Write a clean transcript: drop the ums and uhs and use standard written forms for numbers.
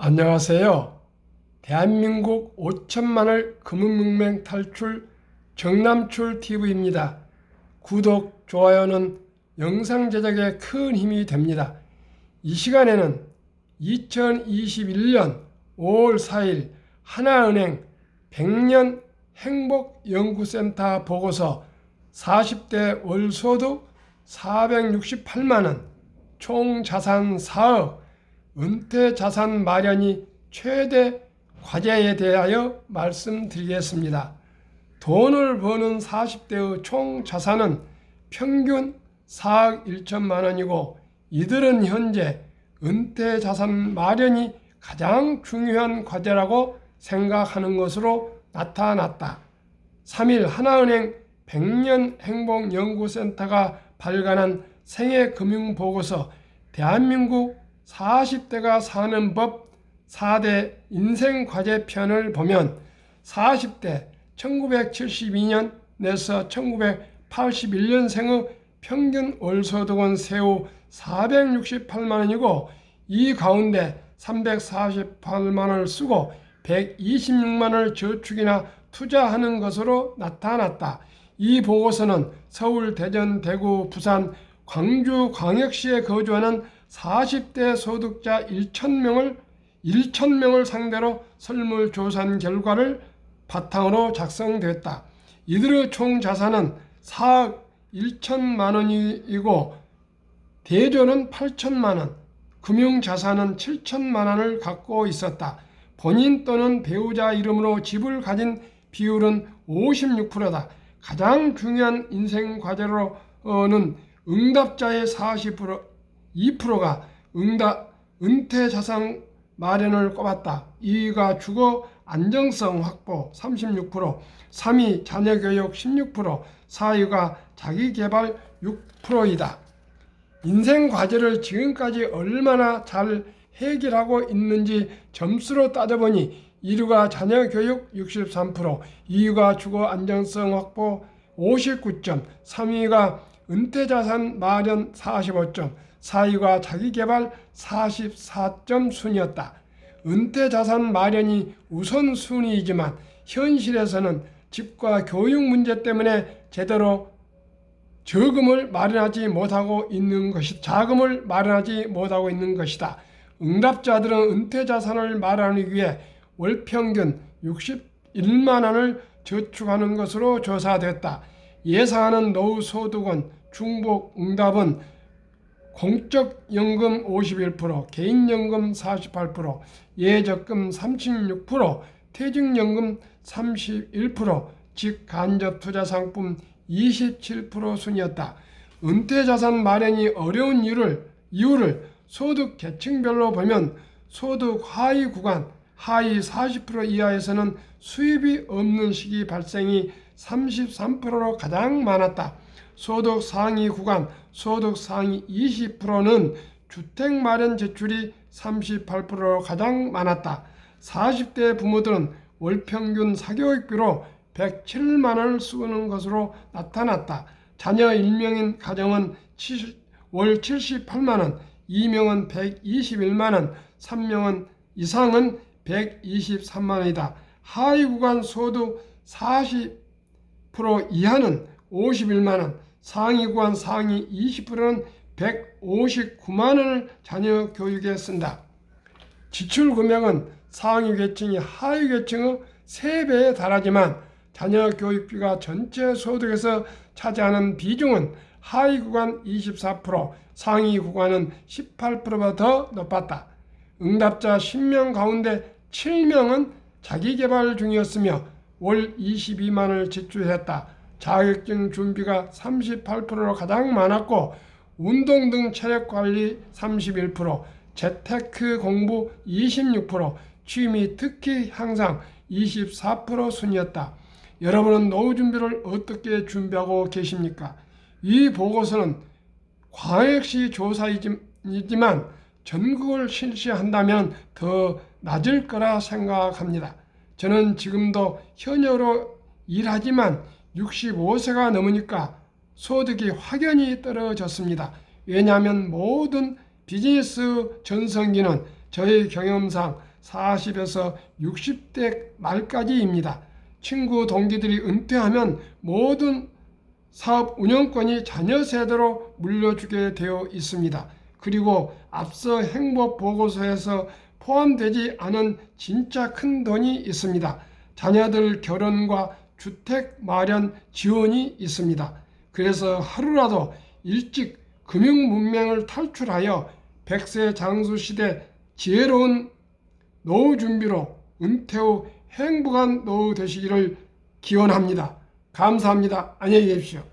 안녕하세요. 대한민국 5천만을 금은문맹 탈출 정남출TV입니다. 구독, 좋아요는 영상 제작에 큰 힘이 됩니다. 이 시간에는 2021년 5월 4일 하나은행 100년 행복연구센터 보고서 40대 월소득 468만원, 총자산 4억, 은퇴자산 마련이 최대 과제에 대하여 말씀드리겠습니다. 돈을 버는 40대의 총자산은 평균 4억 1천만 원이고 이들은 현재 은퇴자산 마련이 가장 중요한 과제라고 생각하는 것으로 나타났다. 3일 하나은행 100년 행복연구센터가 발간한 생애금융보고서 대한민국 40대가 사는 법 4대 인생과제편을 보면 40대 1972년에서 1981년생의 평균 월소득은 세후 468만원이고 이 가운데 348만원을 쓰고 126만원을 저축이나 투자하는 것으로 나타났다. 이 보고서는 서울, 대전, 대구, 부산, 광주, 광역시에 거주하는 40대 소득자 1,000명을 상대로 설문조사한 결과를 바탕으로 작성됐다. 이들의 총 자산은 4억 1천만 원이고 대조는 8천만 원, 금융자산은 7천만 원을 갖고 있었다. 본인 또는 배우자 이름으로 집을 가진 비율은 56%다. 가장 중요한 인생 과제로는 응답자의 2%가 은퇴자산 마련을 꼽았다. 2위가 주거 안정성 확보 36%, 3위 자녀교육 16%, 4위가 자기개발 6%이다. 인생 과제를 지금까지 얼마나 잘 해결하고 있는지 점수로 따져보니 1위가 자녀교육 63%, 2위가 주거 안정성 확보 59점, 3위가 은퇴자산 마련 45점, 4위가 자기개발 44점 순이었다. 은퇴자산 마련이 우선순위이지만 현실에서는 집과 교육 문제 때문에 제대로 자금을 마련하지 못하고 있는 것이다. 응답자들은 은퇴자산을 마련하기 위해 월 평균 61만 원을 저축하는 것으로 조사됐다. 예상하는 노후 소득은 중복 응답은 공적연금 51%, 개인연금 48%, 예적금 36%, 퇴직연금 31%, 직간접투자상품 27% 순이었다. 은퇴자산 마련이 어려운 이유를 소득 계층별로 보면 소득 하위 구간, 하위 40% 이하에서는 수입이 없는 시기 발생이 33%로 가장 많았다. 소득 상위 구간, 소득 상위 20%는 주택 마련 제출이 38%로 가장 많았다. 40대 부모들은 월 평균 사교육비로 107만 원을 쓰는 것으로 나타났다. 자녀 1명인 가정은 월 78만 원, 2명은 121만 원, 3명 이상은 123만 원이다. 하위 구간 소득 40% 이하는 51만 원, 상위 구간 상위 20%는 159만 원을 자녀 교육에 쓴다. 지출 금액은 상위 계층이 하위 계층의 3배에 달하지만 자녀 교육비가 전체 소득에서 차지하는 비중은 하위 구간 24%, 상위 구간은 18%보다 더 높았다. 응답자 10명 가운데 7명은 자기개발 중이었으며 월 22만 원을 지출했다. 자격증 준비가 38%로 가장 많았고 운동 등 체력관리 31%, 재테크 공부 26%, 취미 특기 향상 24% 순이었다. 여러분은 노후 준비를 어떻게 준비하고 계십니까? 이 보고서는 광역시 조사이지만 전국을 실시한다면 더 낮을 거라 생각합니다. 저는 지금도 현역으로 일하지만 65세가 넘으니까 소득이 확연히 떨어졌습니다. 왜냐하면 모든 비즈니스 전성기는 저의 경험상 40에서 60대 말까지입니다. 친구 동기들이 은퇴하면 모든 사업 운영권이 자녀 세대로 물려주게 되어 있습니다. 그리고 앞서 행복 보고서에서 포함되지 않은 진짜 큰 돈이 있습니다. 자녀들 결혼과 주택 마련 지원이 있습니다. 그래서 하루라도 일찍 금융 문맹을 탈출하여 100세 장수 시대 지혜로운 노후 준비로 은퇴 후 행복한 노후 되시기를 기원합니다. 감사합니다. 안녕히 계십시오.